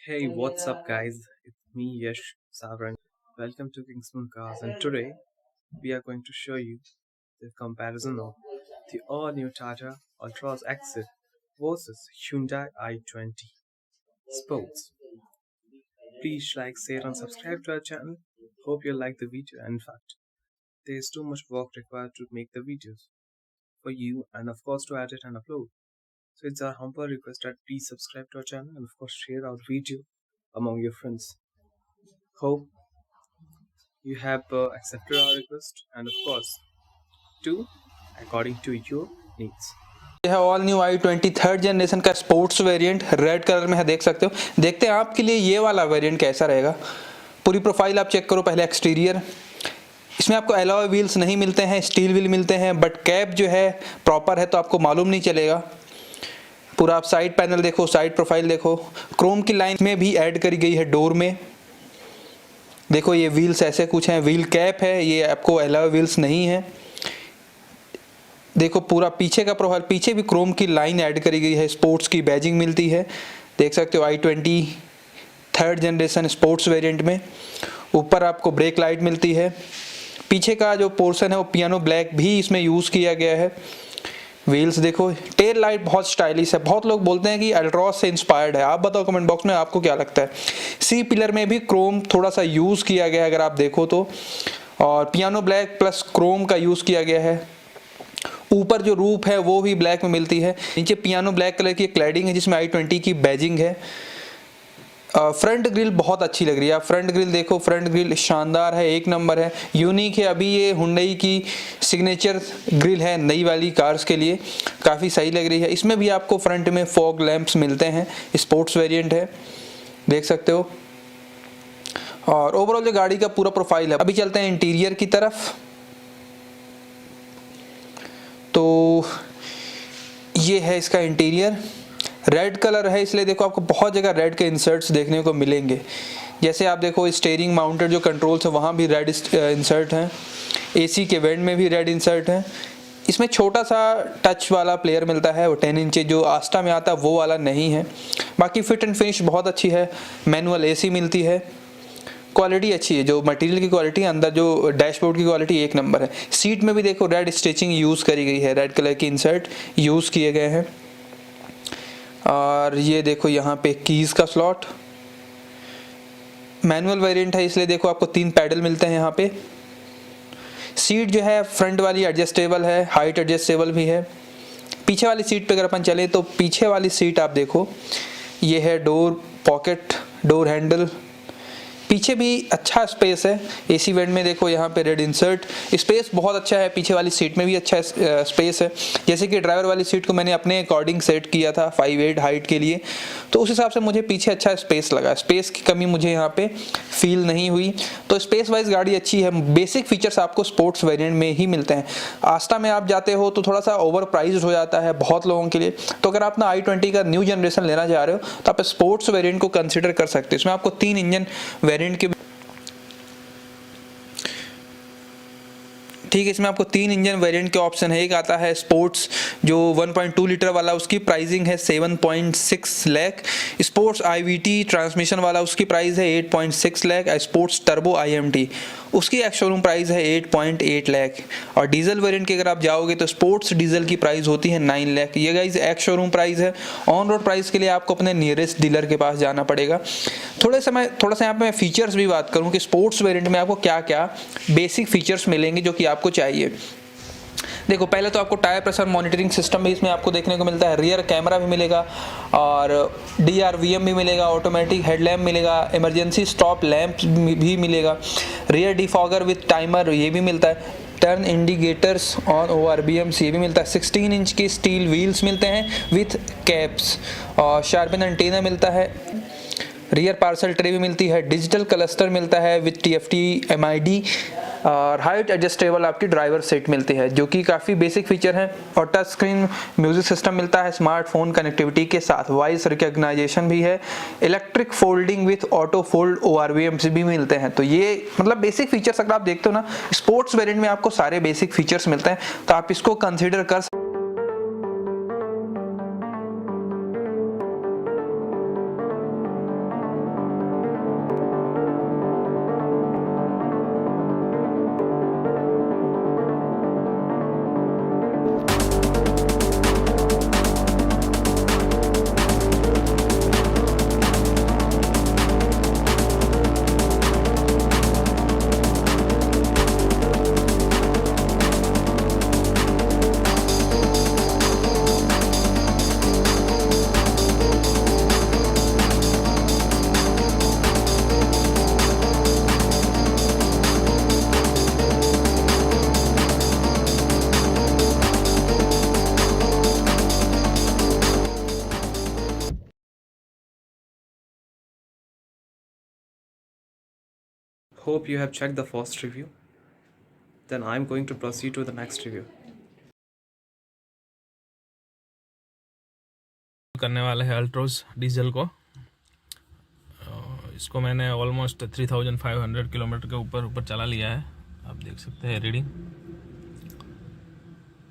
Hey, what's up, guys? It's me, Yash Savrang. Welcome to Kingsman Cars, and today we are going to show you the comparison of the all-new Tata Ultras Exit versus Hyundai i20 Sports. Please like, share, and subscribe to our channel. Hope you like the video. And in fact, there is too much work required to make the videos for you, and of course to edit and upload. So it's our humble request that please subscribe to our channel and of course share our video among your friends. Hope you have accepted our request and of course do according to your needs. यह all new i20 third generation का sports variant red colour में है, देख सकते हो। देखते हैं आपके लिए ये वाला वेरिएंट कैसा रहेगा। पूरी प्रोफाइल आप चेक करो। पहले एक्सटीरियर, इसमें आपको एलॉय व्हील्स नहीं मिलते हैं, स्टील व्हील मिलते हैं, बट कैप जो है प्रॉपर है तो आपको मालूम नहीं चलेगा। पूरा आप साइड पैनल देखो, साइड प्रोफाइल देखो, क्रोम की लाइन में भी ऐड करी गई है डोर में। देखो ये व्हील्स ऐसे कुछ हैं, व्हील कैप है, ये आपको एलॉय व्हील्स नहीं है। देखो पूरा पीछे का प्रोफाइल, पीछे भी क्रोम की लाइन ऐड करी गई है, स्पोर्ट्स की बैजिंग मिलती है, देख सकते हो i20 third generation sports variant में। ऊपर आपको ब्रेक लाइट मिलती है। पीछे का जो पोर्शन है वो पियानो ब्लैक भी इसमें यूज़ किया गया है। व्हील्स देखो, टेल लाइट बहुत स्टाइलिश है। बहुत लोग बोलते हैं कि अल्ट्रॉस से इंस्पायर्ड है, आप बताओ कमेंट बॉक्स में आपको क्या लगता है। सी पिलर में भी क्रोम थोड़ा सा यूज़ किया गया है अगर आप देखो तो, और पियानो ब्लैक प्लस क्रोम का यूज़ किया गया है। ऊपर जो रूफ है वो भी ब्लैक में मिलती है। नीचे पियानो ब्लैक कलर की क्लैडिंग है जिसमें i20 की बैजिंग है। फ्रंट ग्रिल बहुत अच्छी लग रही है। आप फ्रंट ग्रिल देखो, फ्रंट ग्रिल शानदार है, एक नंबर है, यूनिक है। अभी ये हुंडई की सिग्नेचर ग्रिल है नई वाली कार्स के लिए, काफ़ी सही लग रही है। इसमें भी आपको फ्रंट में फॉग लैंप्स मिलते हैं, स्पोर्ट्स वेरिएंट है, देख सकते हो। और ओवरऑल जो गाड़ी का पूरा प्रोफाइल है। अभी चलते हैं इंटीरियर की तरफ। तो ये है इसका इंटीरियर, रेड कलर है इसलिए देखो आपको बहुत जगह रेड के इंसर्ट्स देखने को मिलेंगे। जैसे आप देखो स्टीयरिंग माउंटेड जो कंट्रोल्स है वहाँ भी रेड इंसर्ट हैं, एसी के वेंट में भी रेड इंसर्ट हैं। इसमें छोटा सा टच वाला प्लेयर मिलता है, वो 10 इंच जो आस्टा में आता है वो वाला नहीं है। बाकी फिट एंड फिनिश बहुत अच्छी है। मैनुअल एसी मिलती है, क्वालिटी अच्छी है, जो मटेरियल की क्वालिटी है, अंदर जो डैशबोर्ड की क्वालिटी एक नंबर है। सीट में भी देखो रेड स्टिचिंग यूज़ करी गई है, रेड कलर की इंसर्ट यूज़ किए गए हैं। और ये देखो यहाँ पे कीज़ का स्लॉट, मैनुअल वेरिएंट है इसलिए देखो आपको 3 पैडल मिलते हैं यहाँ पे। सीट जो है फ्रंट वाली एडजस्टेबल है, हाइट एडजस्टेबल भी है। पीछे वाली सीट पे अगर अपन चले तो पीछे वाली सीट आप देखो, ये है डोर पॉकेट, डोर हैंडल, पीछे भी अच्छा स्पेस है। एसी वेंट में देखो यहाँ पे रेड इंसर्ट, स्पेस बहुत अच्छा है। पीछे वाली सीट में भी अच्छा स्पेस है। जैसे कि ड्राइवर वाली सीट को मैंने अपने अकॉर्डिंग सेट किया था 5'8" हाइट के लिए, तो उस हिसाब से मुझे पीछे अच्छा स्पेस लगा। स्पेस की कमी मुझे यहाँ पे फील नहीं हुई, तो स्पेस वाइज गाड़ी अच्छी है। बेसिक फीचर्स आपको स्पोर्ट्स वेरिएंट में ही मिलते हैं। आस्टा में आप जाते हो तो थोड़ा सा ओवर प्राइज्ड हो जाता है बहुत लोगों के लिए, तो अगर आप ना i20 का न्यू जनरेशन लेना चाह रहे हो तो आप स्पोर्ट्स वेरिएंट को कंसिडर कर सकते हो। इसमें आपको 3 इंजन वेरिएंट के, ठीक है, इसमें आपको 3 इंजन वेरिएंट के ऑप्शन है। एक आता है स्पोर्ट्स जो 1.2 लीटर वाला, उसकी प्राइसिंग है 7.6 लाख। स्पोर्ट्स IVT ट्रांसमिशन वाला, उसकी प्राइस है 8.6 लाख। स्पोर्ट्स टर्बो IMT, उसकी एक्स शोरूम प्राइस है 8.8 लाख। और डीजल वेरिएंट की अगर आप जाओगे तो स्पोर्ट्स डीजल की प्राइस होती है 9 लाख। ये गाइस एक्स शोरूम प्राइस है। ऑन रोड प्राइस के लिए आपको अपने नियरेस्ट डीलर के पास जाना पड़ेगा। थोड़ा सा यहाँ पे मैं फीचर्स भी बात करूँ कि स्पोर्ट्स वेरिएंट में आपको क्या क्या बेसिक फीचर्स मिलेंगे जो कि आपको चाहिए। देखो पहले तो आपको टायर प्रेशर मॉनिटरिंग सिस्टम भी इसमें आपको देखने को मिलता है। रियर कैमरा भी मिलेगा और DRVM भी मिलेगा, ऑटोमेटिक हेडलैम्प मिलेगा, इमरजेंसी स्टॉप लैंप भी मिलेगा, रियर डिफॉगर विथ टाइमर ये भी मिलता है, टर्न इंडिकेटर्स ऑन ORBMs ये भी मिलता है। 16 इंच के स्टील व्हील्स मिलते हैं विथ कैप्स, और शार्पन एंटीना मिलता है, रियर पार्सल ट्रे भी मिलती है, डिजिटल क्लस्टर मिलता है विथ TFT MID, और हाइट एडजस्टेबल आपकी ड्राइवर सीट मिलती है जो कि काफ़ी बेसिक फीचर है। और टच स्क्रीन म्यूजिक सिस्टम मिलता है स्मार्टफोन कनेक्टिविटी के साथ, वॉइस रिकॉग्नाइजेशन भी है, electric folding with auto fold ORVMs भी मिलते हैं। तो ये मतलब बेसिक फीचर्स अगर आप देखते हो ना, स्पोर्ट्स वेरिएंट में आपको सारे बेसिक फीचर्स मिलते हैं, तो आप इसको कंसिडर कर Hope you have checked the first review. Then I'm going to proceed to the next review. करने वाले हैं अल्ट्रोज डीजल को। इसको मैंने ऑलमोस्ट 3500 किलोमीटर के ऊपर चला लिया है। आप देख सकते हैं रीडिंग।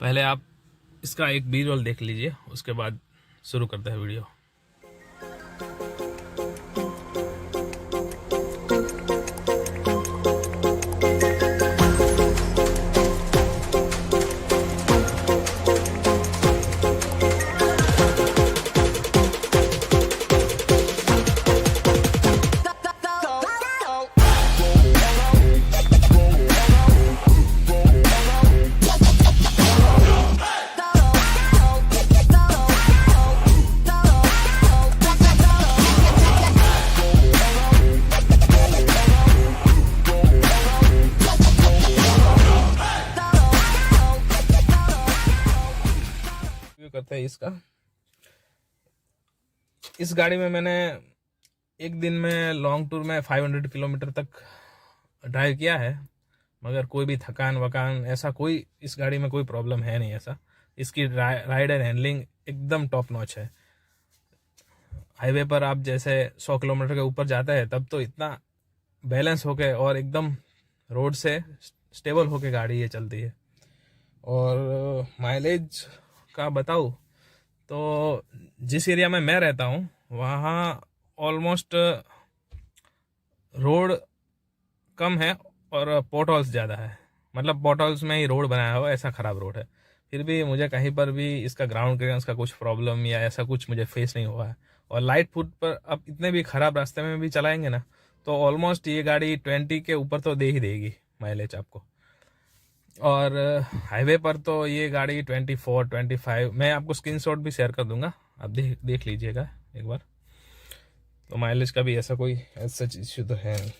पहले आप इसका एक बी रोल देख लीजिए, उसके बाद शुरू करते हैं वीडियो। करते हैं इसका। इस गाड़ी में मैंने एक दिन में लॉन्ग टूर में 500 किलोमीटर तक ड्राइव किया है, मगर कोई भी थकान वकान ऐसा कोई इस गाड़ी में कोई प्रॉब्लम है नहीं। ऐसा इसकी राइड एंड हैंडलिंग एकदम टॉप नॉच है। हाईवे पर आप जैसे 100 किलोमीटर के ऊपर जाते हैं तब तो इतना बैलेंस होके और एकदम रोड से स्टेबल होके गाड़ी ये चलती है। और माइलेज का बताऊँ तो जिस एरिया में मैं रहता हूँ वहाँ ऑलमोस्ट रोड कम है और पोटहोल्स ज़्यादा है। मतलब पोटहोल्स में ही रोड बनाया हुआ, ऐसा ख़राब रोड है। फिर भी मुझे कहीं पर भी इसका ग्राउंड क्लियरेंस का कुछ प्रॉब्लम या ऐसा कुछ मुझे फेस नहीं हुआ है। और लाइट फुट पर अब इतने भी ख़राब रास्ते में भी चलाएंगे ना तो ऑलमोस्ट ये गाड़ी 20 के ऊपर तो दे ही देगी माइलेज आपको। और हाईवे पर तो ये गाड़ी 24, 25, मैं आपको स्क्रीनशॉट भी शेयर कर दूंगा, आप देख लीजिएगा एक बार। तो माइलेज का भी ऐसा कोई सच इश्यू तो है नहीं।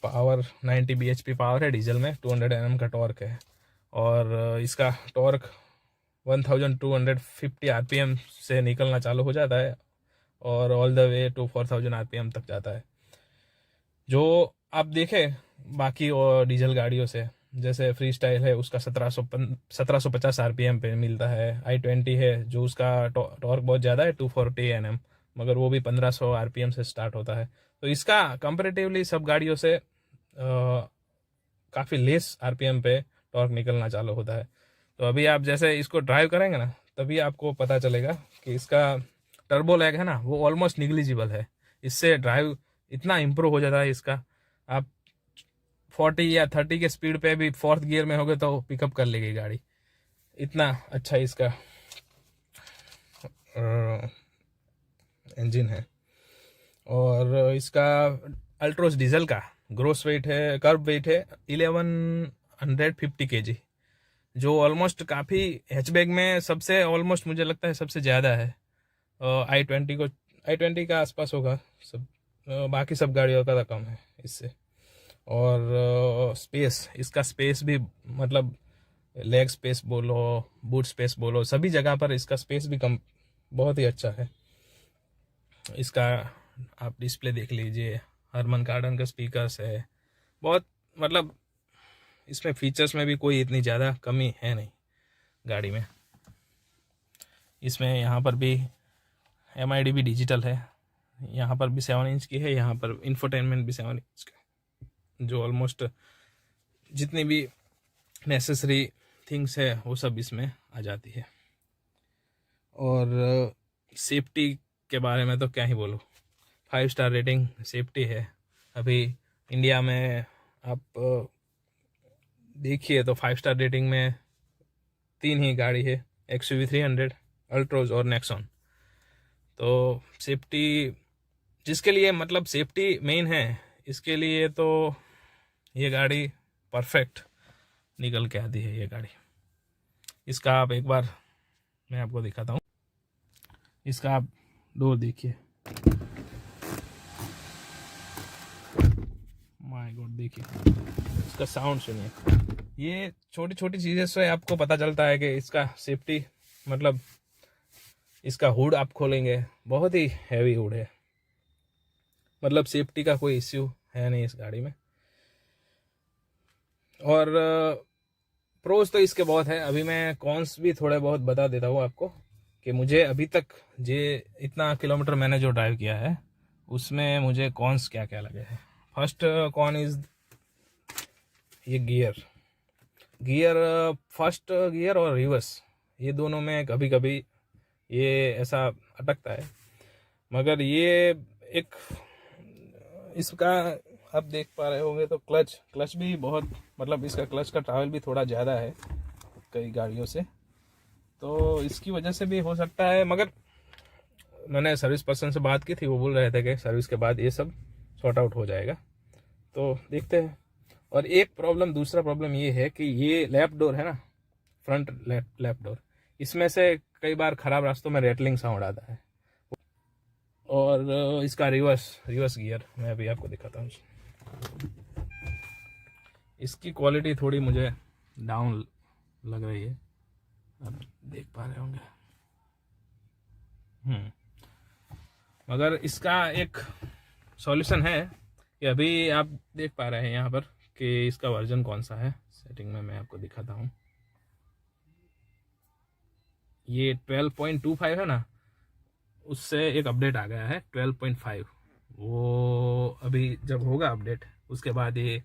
पावर 90 bhp पावर है डीजल में, 200 Nm का टॉर्क है। और इसका टॉर्क 1250 RPM से निकलना चालू हो जाता है और all the way to 4000 RPM तक जाता है। जो आप देखें बाकी और डीजल गाड़ियों से, जैसे फ्री स्टाइल है उसका 1750 RPM पे मिलता है। i20 है जो उसका टॉर्क बहुत ज़्यादा है 240 Nm, मगर वो भी 1500 RPM से स्टार्ट होता है। तो इसका कंपैरेटिवली सब गाड़ियों से काफ़ी लेस RPM पे टॉर्क निकलना चालू होता है। तो अभी आप जैसे इसको ड्राइव करेंगे ना तभी आपको पता चलेगा कि इसका टर्बो लैग है ना वो ऑलमोस्ट निग्लिजिबल है। इससे ड्राइव इतना इम्प्रूव हो जाता है इसका। आप 40 या 30 के स्पीड पे भी 4th गियर में होगे तो पिकअप कर लेगी गाड़ी। इतना अच्छा इसका इंजन है। और इसका अल्ट्रोज डीजल का ग्रोस वेट है, कर्व वेट है 1150 kg, जो ऑलमोस्ट काफ़ी हैचबैक में सबसे ऑलमोस्ट मुझे लगता है सबसे ज़्यादा है। i20 का आसपास होगा सब, बाकी सब गाड़ियों का तो कम है इससे। और स्पेस, इसका स्पेस भी मतलब लेग स्पेस बोलो, बूट स्पेस बोलो, सभी जगह पर इसका स्पेस भी कम बहुत ही अच्छा है। इसका आप डिस्प्ले देख लीजिए, हरमन कार्डन का स्पीकर्स है, बहुत मतलब इसमें फीचर्स में भी कोई इतनी ज़्यादा कमी है नहीं गाड़ी में। इसमें यहाँ पर भी MID भी डिजिटल है, यहाँ पर भी 7 इंच की है, यहाँ पर इंफोटेनमेंट भी 7 इंच का, जो ऑलमोस्ट जितनी भी नेसेसरी थिंग्स है वो सब इसमें आ जाती है। और सेफ्टी के बारे में तो क्या ही बोलूँ, 5 स्टार रेटिंग सेफ्टी है। अभी इंडिया में आप देखिए तो 5 स्टार रेटिंग में 3 ही गाड़ी है, XUV 300, अल्ट्रोज और नेक्सॉन। तो सेफ्टी जिसके लिए मतलब सेफ्टी मेन है, इसके लिए तो ये गाड़ी परफेक्ट निकल के आती है ये गाड़ी। इसका आप एक बार मैं आपको दिखाता हूँ, इसका आप डोर देखिए, माय गॉड देखिए इसका साउंड सुनिए। ये छोटी छोटी चीज़ें से आपको पता चलता है कि इसका सेफ्टी मतलब इसका हुड आप खोलेंगे बहुत ही हैवी हुड है, मतलब सेफ्टी का कोई इश्यू है नहीं इस गाड़ी में। और प्रोज तो इसके बहुत है। अभी मैं कॉन्स भी थोड़े बहुत बता देता हूँ आपको कि मुझे अभी तक ये इतना किलोमीटर मैंने जो ड्राइव किया है उसमें मुझे कॉन्स क्या क्या लगे हैं। फर्स्ट कॉन इज ये गियर फर्स्ट गियर और रिवर्स, ये दोनों में कभी कभी ये ऐसा अटकता है। मगर ये एक इसका आप देख पा रहे होंगे तो क्लच भी बहुत, मतलब इसका क्लच का ट्रैवल भी थोड़ा ज़्यादा है कई गाड़ियों से, तो इसकी वजह से भी हो सकता है। मगर मैंने सर्विस पर्सन से बात की थी, वो बोल रहे थे कि सर्विस के बाद ये सब सॉर्ट आउट हो जाएगा, तो देखते हैं। और एक प्रॉब्लम, दूसरा प्रॉब्लम ये है कि ये लैप डोर है ना, फ्रंट लैप डोर, इसमें से कई बार ख़राब रास्तों में रेटलिंग साउंड आता है। और इसका रिवर्स गियर मैं अभी आपको दिखाता हूँ। इसकी क्वालिटी थोड़ी मुझे डाउन लग रही है, आप देख पा रहे होंगे। मगर इसका एक सॉल्यूशन है कि अभी आप देख पा रहे हैं यहाँ पर कि इसका वर्जन कौन सा है। सेटिंग में मैं आपको दिखाता हूँ। ये 12.25 है ना, उससे एक अपडेट आ गया है 12.5। वो अभी जब होगा अपडेट, उसके बाद ये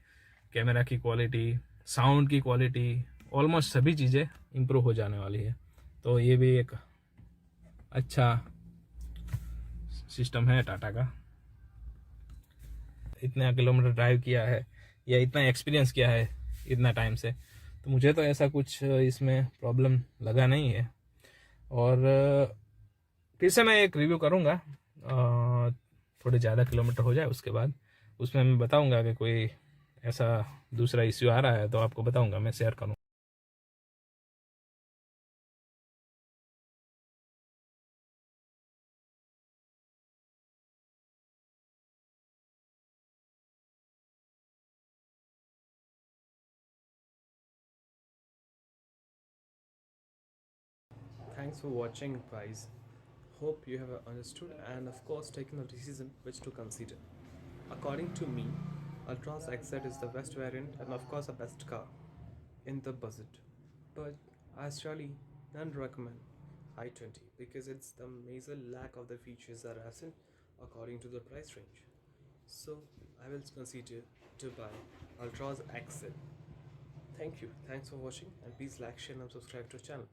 कैमरा की क्वालिटी, साउंड की क्वालिटी, ऑलमोस्ट सभी चीज़ें इम्प्रूव हो जाने वाली है। तो ये भी एक अच्छा सिस्टम है टाटा का। इतना किलोमीटर ड्राइव किया है या इतना एक्सपीरियंस किया है इतना टाइम से, तो मुझे तो ऐसा कुछ इसमें प्रॉब्लम लगा नहीं है। और फिर से मैं एक रिव्यू करूँगा, थोड़े ज़्यादा किलोमीटर हो जाए उसके बाद, उसमें मैं बताऊँगा कि कोई ऐसा दूसरा इश्यू आ रहा है तो आपको बताऊँगा, मैं शेयर करूँगा। Thanks for watching, guys. Hope you have understood and, of course, taken a decision which to consider. According to me, Ultras XZ is the best variant and, of course, the best car in the budget. But I surely don't recommend i20 because it's the major lack of the features that are absent according to the price range. So I will consider to buy Ultras XZ. Thank you. Thanks for watching and please like, share and subscribe to our channel.